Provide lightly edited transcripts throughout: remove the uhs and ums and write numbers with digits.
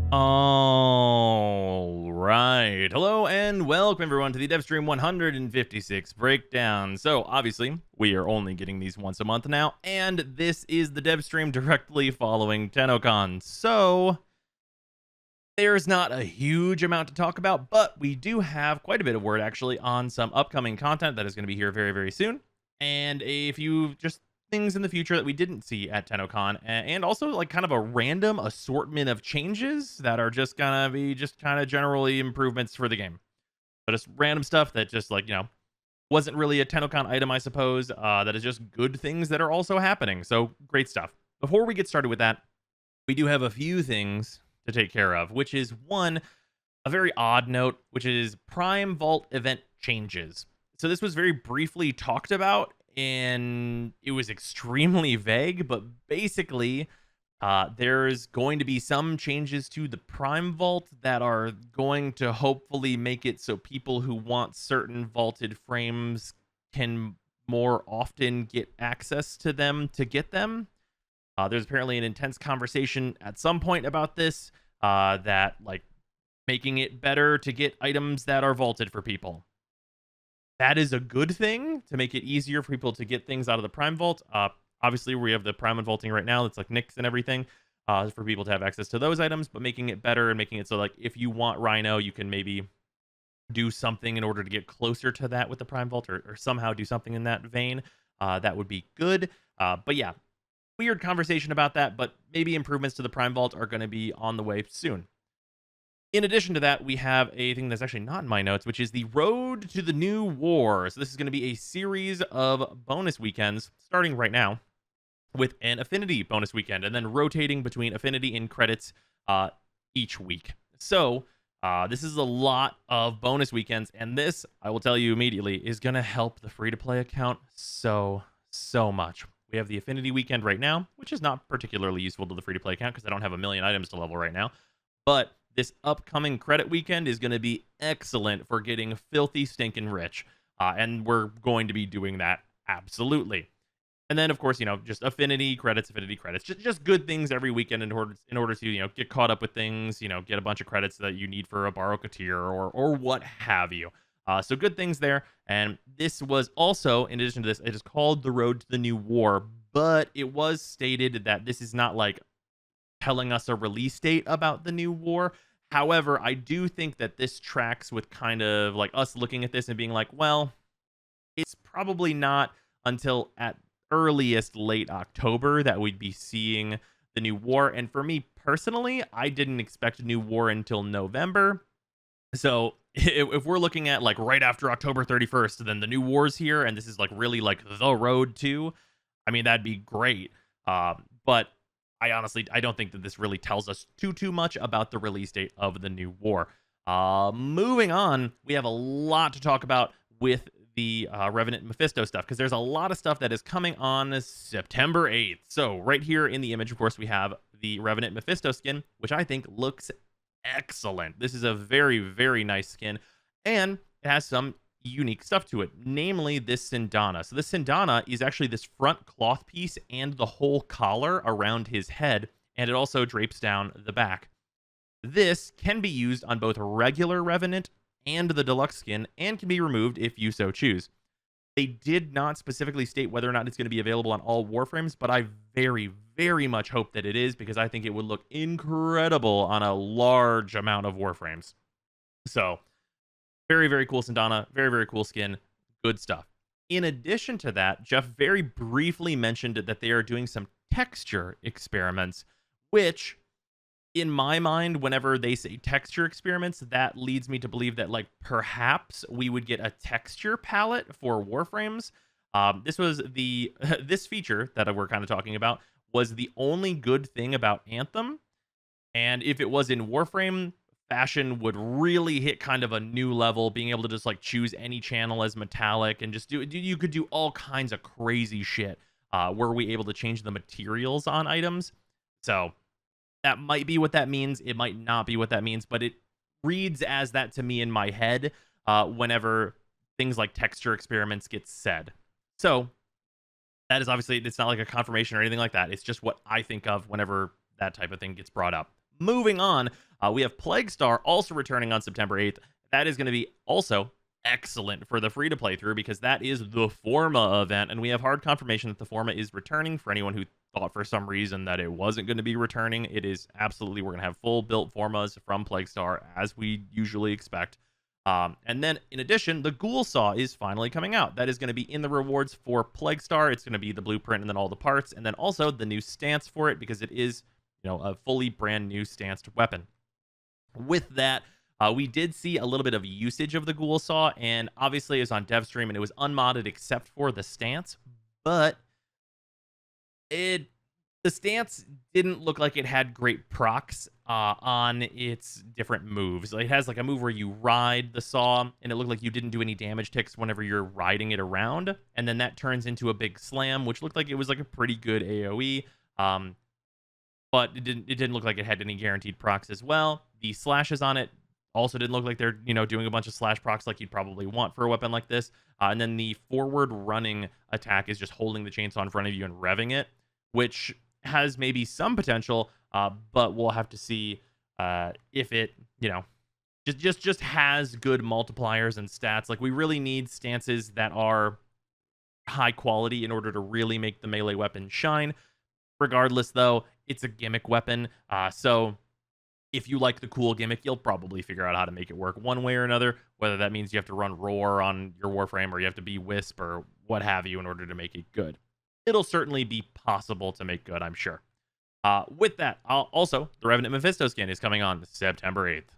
All right. Hello and welcome everyone to the Devstream 156 breakdown. So obviously we are only getting these once a month now, and this is the Devstream directly following Tennocon. So there's not a huge amount to talk about, but we do have quite a bit of word actually on some upcoming content that is going to be here very, very soon. And a few just things in the future that we didn't see at Tennocon, and also like kind of a random assortment of changes that are just gonna be just kind of generally improvements for the game. But it's random stuff that just like, wasn't really a Tennocon item, I suppose, that is just good things that are also happening. So great stuff. Before we get started with that, we do have a few things to take care of, which is one, a very odd note, which is Prime Vault event changes. So this was very briefly talked about, and it was extremely vague, but basically, there's going to be some changes to the Prime Vault that are going to hopefully make it so people who want certain vaulted frames can more often get access to them to get them. There's apparently an intense conversation at some point about this, that like making it better to get items that are vaulted for people. That is a good thing to make it easier for people to get things out of the Prime Vault. Obviously, we have the Prime vaulting right now. It's like Nyx and everything, for people to have access to those items, but making it better and making it so like if you want Rhino, you can maybe do something in order to get closer to that with the Prime Vault, or somehow do something in that vein. That would be good. But yeah, weird conversation about that, but maybe improvements to the Prime Vault are going to be on the way soon. In addition to that, we have a thing that's actually not in my notes, which is the Road to the New War. So this is going to be a series of bonus weekends starting right now with an Affinity bonus weekend and then rotating between Affinity and credits each week. So this is a lot of bonus weekends, and this, I will tell you immediately, is going to help the free-to-play account so much. We have the Affinity weekend right now, which is not particularly useful to the free-to-play account because I don't have a million items to level right now. But this upcoming credit weekend is going to be excellent for getting filthy stinking rich. And we're going to be doing that absolutely. And then, of course, just affinity credits, just good things every weekend in order to, get caught up with things, get a bunch of credits that you need for a Barokatir or what have you. So good things there. And this was also, in addition to this, it is called The Road to the New War, but it was stated that this is not like telling us a release date about the new war. However, I do think that this tracks with kind of like us looking at this and being like, well, it's probably not until at earliest late October that we'd be seeing the new war. And for me personally, I didn't expect a new war until November. So if we're looking at like right after October 31st, then the new war's here, and this is like really like the road to, I mean, that'd be great. But I don't think that this really tells us too much about the release date of the new war. Moving on, we have a lot to talk about with the Revenant Mephisto stuff, because there's a lot of stuff that is coming on September 8th. So right here in the image, of course, we have the Revenant Mephisto skin, which I think looks excellent. This is a very, very nice skin, and it has some unique stuff to it, namely this Sindana. So this Sindana is actually this front cloth piece and the whole collar around his head, and it also drapes down the back. This can be used on both regular Revenant and the deluxe skin, and can be removed if you so choose. They did not specifically state whether or not it's going to be available on all Warframes, but I very, very much hope that it is, because I think it would look incredible on a large amount of Warframes. So very, very cool Sindana. Very, very cool skin. Good stuff. In addition to that, Jeff very briefly mentioned that they are doing some texture experiments, which, in my mind, whenever they say texture experiments, that leads me to believe that, like, perhaps we would get a texture palette for Warframes. This was this feature that we're kind of talking about was the only good thing about Anthem. And if it was in Warframe, fashion would really hit kind of a new level, being able to just like choose any channel as metallic and just you could do all kinds of crazy shit. Were we able to change the materials on items? So that might be what that means. It might not be what that means, but it reads as that to me in my head whenever things like texture experiments get said. So that is obviously, it's not like a confirmation or anything like that. It's just what I think of whenever that type of thing gets brought up. Moving on, we have Plague Star also returning on September 8th. That is going to be also excellent for the free-to-play through because that is the Forma event, and we have hard confirmation that the Forma is returning. For anyone who thought for some reason that it wasn't going to be returning, it is absolutely. We're going to have full built Formas from Plague Star as we usually expect. And then, in addition, the Ghoul Saw is finally coming out. That is going to be in the rewards for Plague Star. It's going to be the blueprint and then all the parts, and then also the new stance for it because it is, a fully brand new stanced weapon. With that, we did see a little bit of usage of the Ghoul Saw, and obviously it was on Devstream, and it was unmodded except for the stance, but the stance didn't look like it had great procs on its different moves. Like, it has like a move where you ride the saw, and it looked like you didn't do any damage ticks whenever you're riding it around, and then that turns into a big slam, which looked like it was like a pretty good AoE. But it didn't look like it had any guaranteed procs as well. The slashes on it also didn't look like they're doing a bunch of slash procs like you'd probably want for a weapon like this. And then the forward running attack is just holding the chainsaw in front of you and revving it, which has maybe some potential, but we'll have to see if it just has good multipliers and stats. Like, we really need stances that are high quality in order to really make the melee weapon shine. Regardless, though, it's a gimmick weapon, so if you like the cool gimmick, you'll probably figure out how to make it work one way or another, whether that means you have to run Roar on your Warframe or you have to be Wisp or what have you in order to make it good. It'll certainly be possible to make good, I'm sure. With that, also, the Revenant Mephisto skin is coming on September 8th.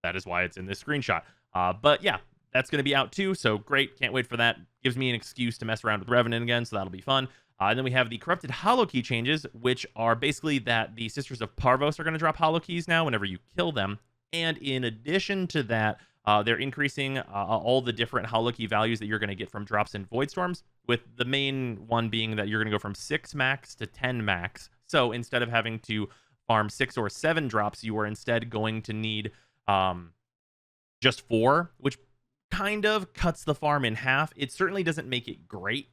That is why it's in this screenshot. But yeah, that's going to be out too, so great. Can't wait for that. Gives me an excuse to mess around with Revenant again, so that'll be fun. And then we have the Corrupted Hollow Key changes, which are basically that the Sisters of Parvos are going to drop Hollow Keys now whenever you kill them. And in addition to that, they're increasing all the different Hollow Key values that you're going to get from drops in Void Storms, with the main one being that you're going to go from 6 max to 10 max. So instead of having to farm 6 or 7 drops, you are instead going to need just 4, which kind of cuts the farm in half. It certainly doesn't make it great,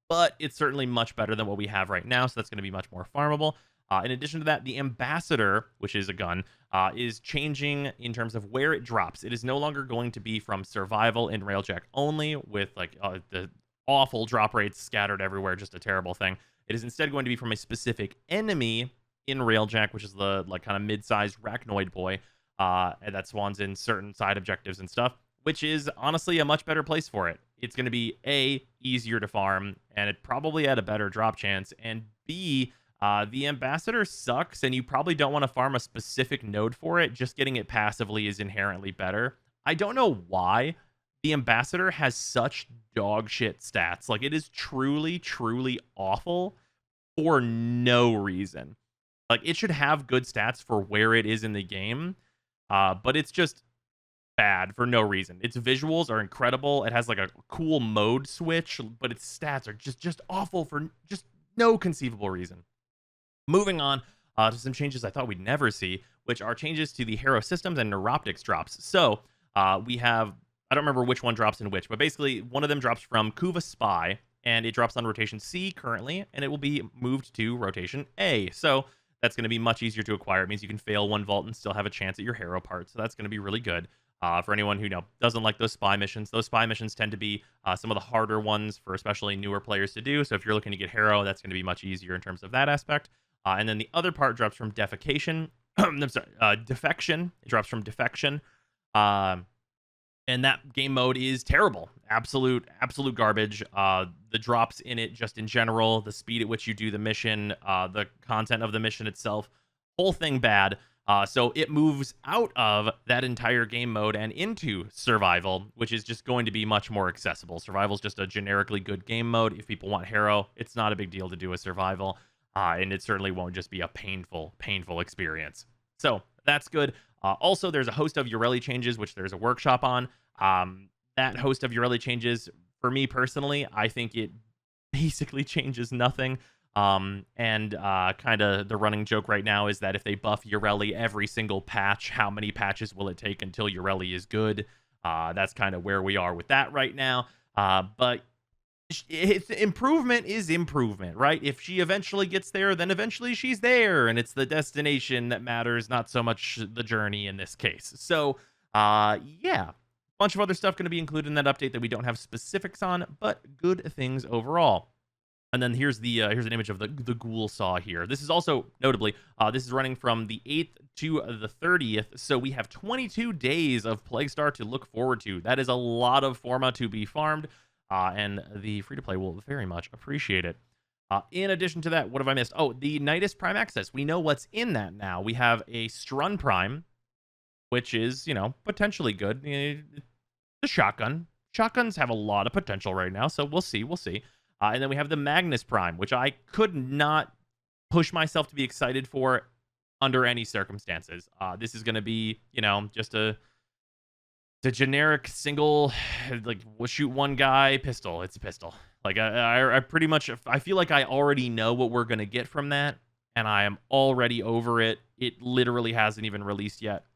but it's certainly much better than what we have right now, so that's going to be much more farmable. In addition to that, the Ambassador, which is a gun, is changing in terms of where it drops. It is no longer going to be from Survival and Railjack only, with like the awful drop rates scattered everywhere, just a terrible thing. It is instead going to be from a specific enemy in Railjack, which is the like kind of mid-sized Arachnoid boy, and that spawns in certain side objectives and stuff, which is honestly a much better place for it. It's going to be A, easier to farm, and it probably had a better drop chance, and B, the Ambassador sucks, and you probably don't want to farm a specific node for it. Just getting it passively is inherently better. I don't know why the Ambassador has such dog shit stats. Like, it is truly, truly awful for no reason. Like, it should have good stats for where it is in the game, but it's just bad for no reason. Its visuals are incredible. It has like a cool mode switch, but its stats are just awful for just no conceivable reason. Moving on to some changes I thought we'd never see, which are changes to the hero systems and Neuroptics drops. So we have, I don't remember which one drops in which, but basically one of them drops from Kuva Spy, and it drops on rotation C currently, and it will be moved to rotation A. So that's going to be much easier to acquire. It means you can fail one vault and still have a chance at your hero part. So that's going to be really good. For anyone who doesn't like those spy missions tend to be some of the harder ones for especially newer players to do. So if you're looking to get hero, that's going to be much easier in terms of that aspect. And then the other part drops from Defecation. I'm sorry, Defection. It drops from Defection. And that game mode is terrible. Absolute garbage. The drops in it just in general, the speed at which you do the mission, the content of the mission itself, whole thing bad. So it moves out of that entire game mode and into Survival, which is just going to be much more accessible. Survival is just a generically good game mode. If people want hero, it's not a big deal to do a Survival, and it certainly won't just be a painful experience. So that's good. Also, there's a host of Yoreli Changes, which there's a workshop on. That host of Yoreli Changes, for me personally, I think it basically changes nothing. And kind of the running joke right now is that if they buff Yoreli every single patch, how many patches will it take until Yoreli is good? That's kind of where we are with that right now. But It's improvement is improvement, right? If she eventually gets there, then eventually she's there, and it's the destination that matters, not so much the journey in this case. So, yeah, bunch of other stuff going to be included in that update that we don't have specifics on, but good things overall. And then here's here's an image of the Ghoul Saw here. This is also notably this is running from the 8th to the 30th, so we have 22 days of Plaguestar to look forward to. That is a lot of Forma to be farmed, and the free-to-play will very much appreciate it. In addition to that, what have I missed? Oh, the Nidus Prime access. We know what's in that now. We have a Strun Prime, which is, you know, potentially good. The shotgun. Shotguns have a lot of potential right now, so we'll see. We'll see. And then we have the Magnus Prime, which I could not push myself to be excited for under any circumstances. This is going to be, you know, just a generic single, like, we'll shoot one guy, pistol. It's a pistol. Like, I pretty much, I feel like I already know what we're going to get from that, and I am already over it. It literally hasn't even released yet.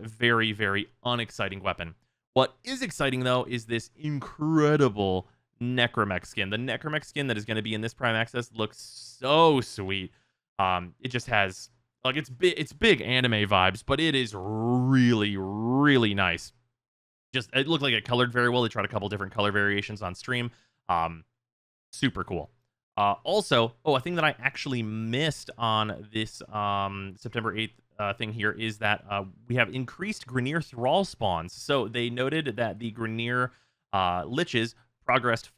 Very, very unexciting weapon. What is exciting, though, is this incredible Necromech skin. The Necromech skin that is going to be in this Prime Access looks so sweet. It just has, like, it's big anime vibes, but it is really, really nice. Just, it looked like it colored very well. They tried a couple different color variations on stream. Super cool. Also, a thing that I actually missed on this September 8th thing here is that we have increased Grineer Thrall spawns. So they noted that the Grineer liches progressed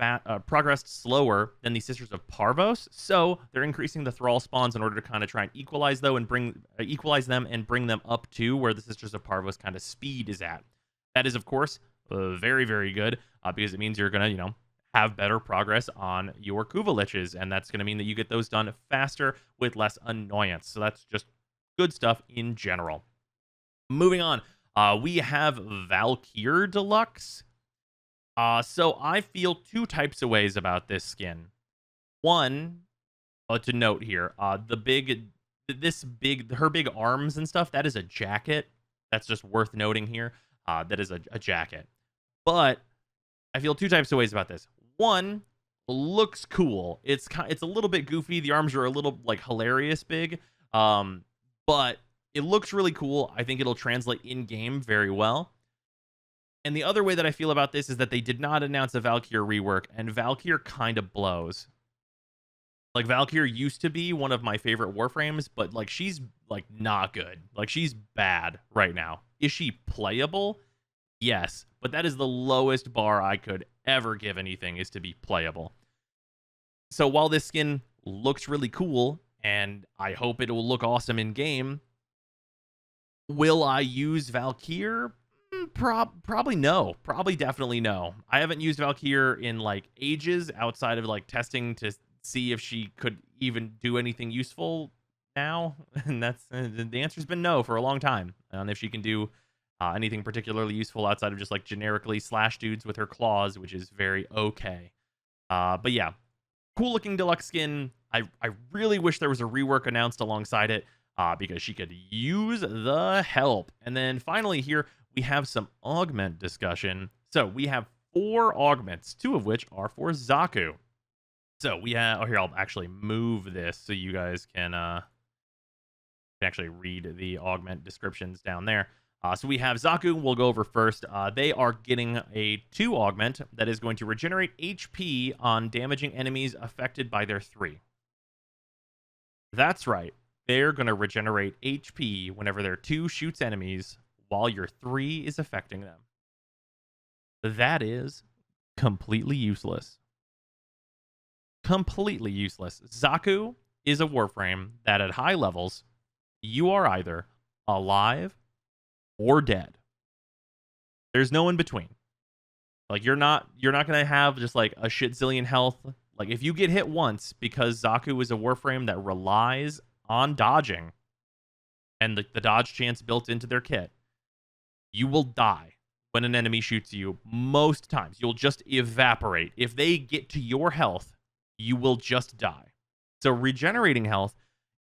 slower than the Sisters of Parvos, so they're increasing the Thrall spawns in order to kind of try and equalize them and bring them up to where the Sisters of Parvos kind of speed is at. That is, of course, very, very good because it means you're gonna, you know, have better progress on your Kuva liches, and that's gonna mean that you get those done faster with less annoyance. So that's just good stuff in general. Moving on, we have Valkyr Deluxe. So I feel two types of ways about this skin. One, to note here, her big arms and stuff, that is a jacket. That's just worth noting here. That is a jacket. But I feel two types of ways about this. One, looks cool. It's a little bit goofy. The arms are a little, like, hilarious big. But it looks really cool. I think it'll translate in game very well. And the other way that I feel about this is that they did not announce a Valkyr rework, and Valkyr kind of blows. Like, Valkyr used to be one of my favorite Warframes, but, like, she's, like, not good. Like, she's bad right now. Is she playable? Yes, but that is the lowest bar I could ever give anything, is to be playable. So while this skin looks really cool, and I hope it will look awesome in game, will I use Valkyr? Probably no. Probably definitely no. I haven't used Valkyr in, like, ages outside of, like, testing to see if she could even do anything useful now. And that's the answer's been no for a long time. And if she can do anything particularly useful outside of just, like, generically slash dudes with her claws, which is very okay. But yeah, cool looking deluxe skin. I really wish there was a rework announced alongside it because she could use the help. And then finally here, we have some augment discussion. So we have 4 augments, 2 of which are for Zaku. So we have, here, I'll actually move this so you guys can actually read the augment descriptions down there. So we have Zaku, we'll go over first. They are getting a 2 augment that is going to regenerate HP on damaging enemies affected by their 3. That's right. They're going to regenerate HP whenever their 2 shoots enemies while your 3 is affecting them. That is completely useless. Completely useless. Zaku is a Warframe that at high levels, you are either alive or dead. There's no in between. Like, you're not going to have just, like, a shit zillion health. Like, if you get hit once, because Zaku is a Warframe that relies on dodging and the dodge chance built into their kit, you will die when an enemy shoots you. Most times, you'll just evaporate. If they get to your health, you will just die. So regenerating health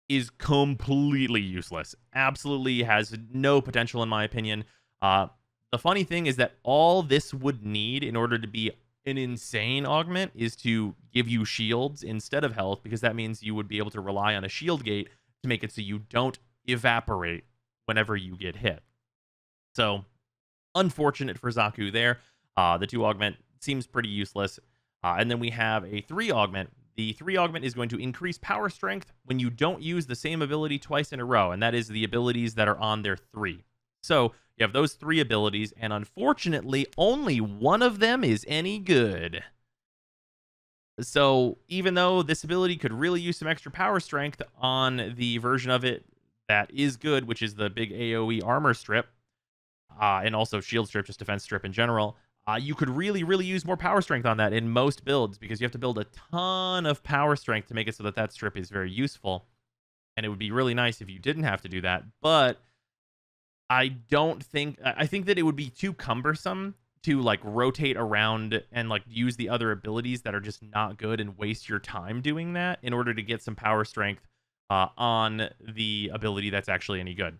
is completely useless. Absolutely has no potential, in my opinion. The funny thing is that all this would need in order to be An insane augment is to give you shields instead of health, because that means you would be able to rely on a shield gate to make it so you don't evaporate whenever you get hit. So, unfortunate for Zaku there. The 2 augment seems pretty useless. And then we have a 3 augment. The 3 augment is going to increase power strength when you don't use the same ability twice in a row, and that is the abilities that are on their 3. So you have those 3 abilities, and unfortunately, only one of them is any good. So even though this ability could really use some extra power strength on the version of it that is good, which is the big AoE armor strip, and also shield strip, just defense strip in general, you could really, really use more power strength on that in most builds, because you have to build a ton of power strength to make it so that that strip is very useful. And it would be really nice if you didn't have to do that. But I think that it would be too cumbersome to like rotate around and like use the other abilities that are just not good and waste your time doing that in order to get some power strength on the ability that's actually any good.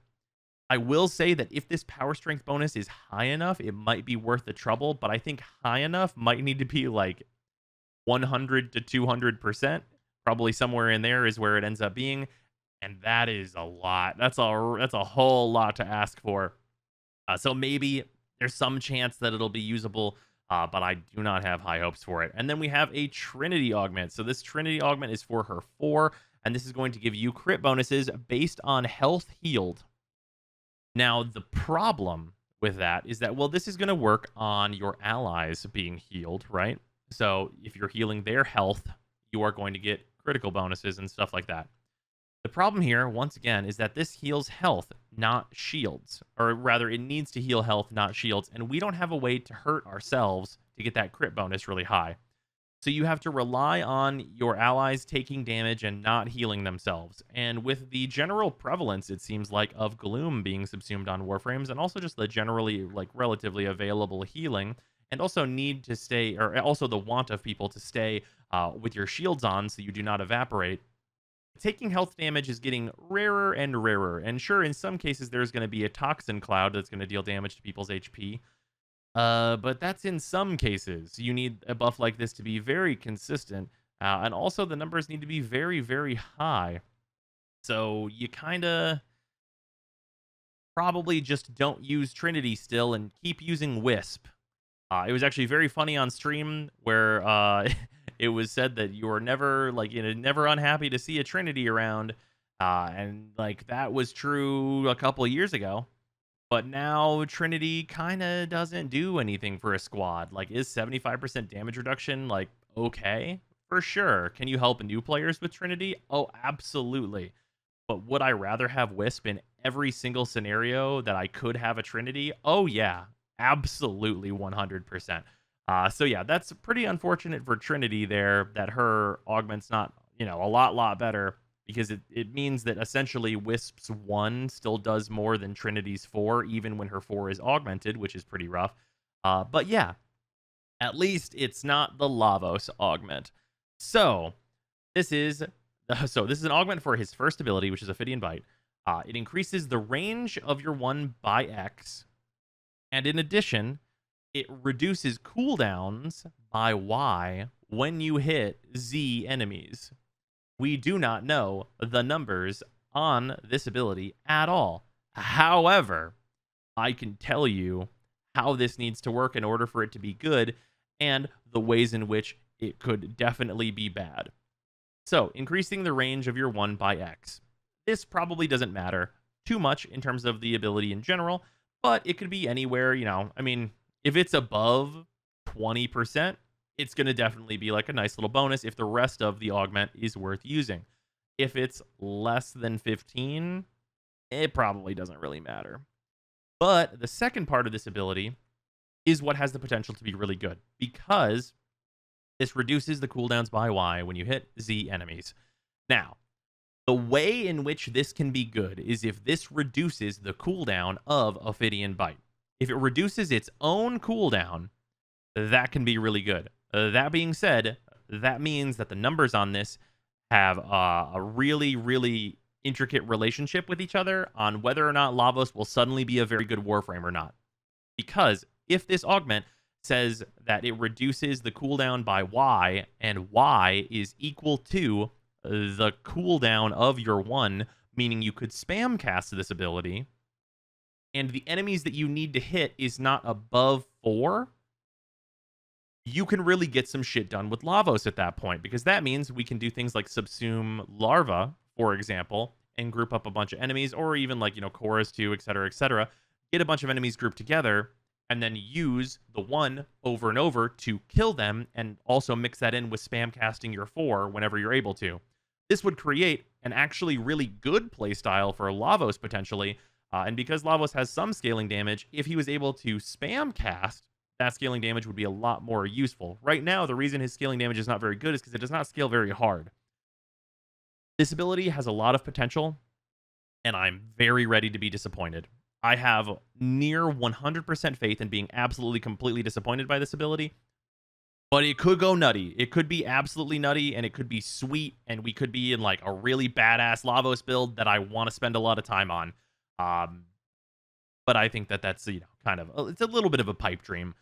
I will say that if this power strength bonus is high enough, it might be worth the trouble, but I think high enough might need to be like 100 to 200%. Probably somewhere in there is where it ends up being, and that is a lot. That's a whole lot to ask for. So maybe there's some chance that it'll be usable, but I do not have high hopes for it. And then we have a Trinity Augment. So this Trinity Augment is for her 4, and this is going to give you crit bonuses based on health healed. Now, the problem with that is that, well, this is going to work on your allies being healed, right? So if you're healing their health, you are going to get critical bonuses and stuff like that. The problem here, once again, is that this heals health, not shields. Or rather, it needs to heal health, not shields. And we don't have a way to hurt ourselves to get that crit bonus really high. So you have to rely on your allies taking damage and not healing themselves. And with the general prevalence, it seems like, of Gloom being subsumed on Warframes, and also just the generally, like, relatively available healing, and also need to stay, or also the want of people to stay with your shields on so you do not evaporate, taking health damage is getting rarer and rarer. And sure, in some cases, there's going to be a toxin cloud that's going to deal damage to people's HP. But that's in some cases. You need a buff like this to be very consistent. And also the numbers need to be very, very high. So you kind of probably just don't use Trinity still and keep using Wisp. It was actually very funny on stream where it was said that you were never, like, never unhappy to see a Trinity around. And like that was true a couple of years ago. But now Trinity kind of doesn't do anything for a squad. Like, is 75% damage reduction, like, okay? For sure. Can you help new players with Trinity? Oh, absolutely. But would I rather have Wisp in every single scenario that I could have a Trinity? Oh, yeah. Absolutely 100%. So, yeah, that's pretty unfortunate for Trinity there, that her augment's not, a lot better. Because it means that essentially Wisp's 1 still does more than Trinity's 4, even when her 4 is augmented, which is pretty rough. But yeah, at least it's not the Lavos augment. So this is an augment for his first ability, which is Ophidian Bite. It increases the range of your 1 by X, and in addition, it reduces cooldowns by Y when you hit Z enemies. We do not know the numbers on this ability at all. However, I can tell you how this needs to work in order for it to be good, and the ways in which it could definitely be bad. So, increasing the range of your 1 by X. This probably doesn't matter too much in terms of the ability in general, but it could be anywhere, if it's above 20%, it's going to definitely be like a nice little bonus if the rest of the augment is worth using. If it's less than 15, it probably doesn't really matter. But the second part of this ability is what has the potential to be really good, because this reduces the cooldowns by Y when you hit Z enemies. Now, the way in which this can be good is if this reduces the cooldown of Ophidian Bite. If it reduces its own cooldown, that can be really good. That being said, that means that the numbers on this have a really, really intricate relationship with each other on whether or not Lavos will suddenly be a very good Warframe or not. Because if this augment says that it reduces the cooldown by Y, and Y is equal to the cooldown of your 1, meaning you could spam cast this ability, and the enemies that you need to hit is not above 4, you can really get some shit done with Lavos at that point, because that means we can do things like subsume Larva, for example, and group up a bunch of enemies, or even like, Chorus 2, etc., get a bunch of enemies grouped together, and then use the 1 over and over to kill them, and also mix that in with spam casting your 4 whenever you're able to. This would create an actually really good playstyle for Lavos, potentially, and because Lavos has some scaling damage, if he was able to spam cast, that scaling damage would be a lot more useful. Right now, the reason his scaling damage is not very good is because it does not scale very hard. This ability has a lot of potential, and I'm very ready to be disappointed. I have near 100% faith in being absolutely, completely disappointed by this ability, but it could go nutty. It could be absolutely nutty, and it could be sweet, and we could be in like a really badass Lavos build that I want to spend a lot of time on. But I think that that's, kind of, it's a little bit of a pipe dream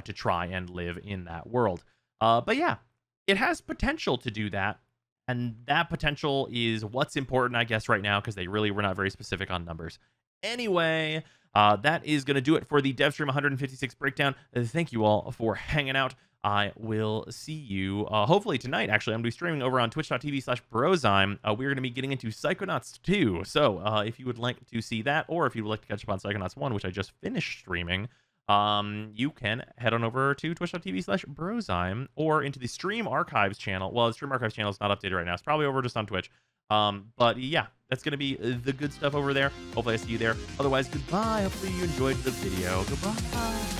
to try and live in that world. But yeah, it has potential to do that. And that potential is what's important, I guess, right now, because they really were not very specific on numbers. Anyway, that is going to do it for the Devstream 156 breakdown. Thank you all for hanging out. I will see you hopefully tonight. Actually, I'm going to be streaming over on twitch.tv/Brozime. We're going to be getting into Psychonauts 2. So if you would like to see that, or if you would like to catch up on Psychonauts 1, which I just finished streaming, you can head on over to twitch.tv/Brozime or into the Stream Archives channel. Well, the Stream Archives channel is not updated right now. It's probably over just on Twitch. But yeah, that's going to be the good stuff over there. Hopefully I see you there. Otherwise, goodbye. Hopefully you enjoyed the video. Goodbye.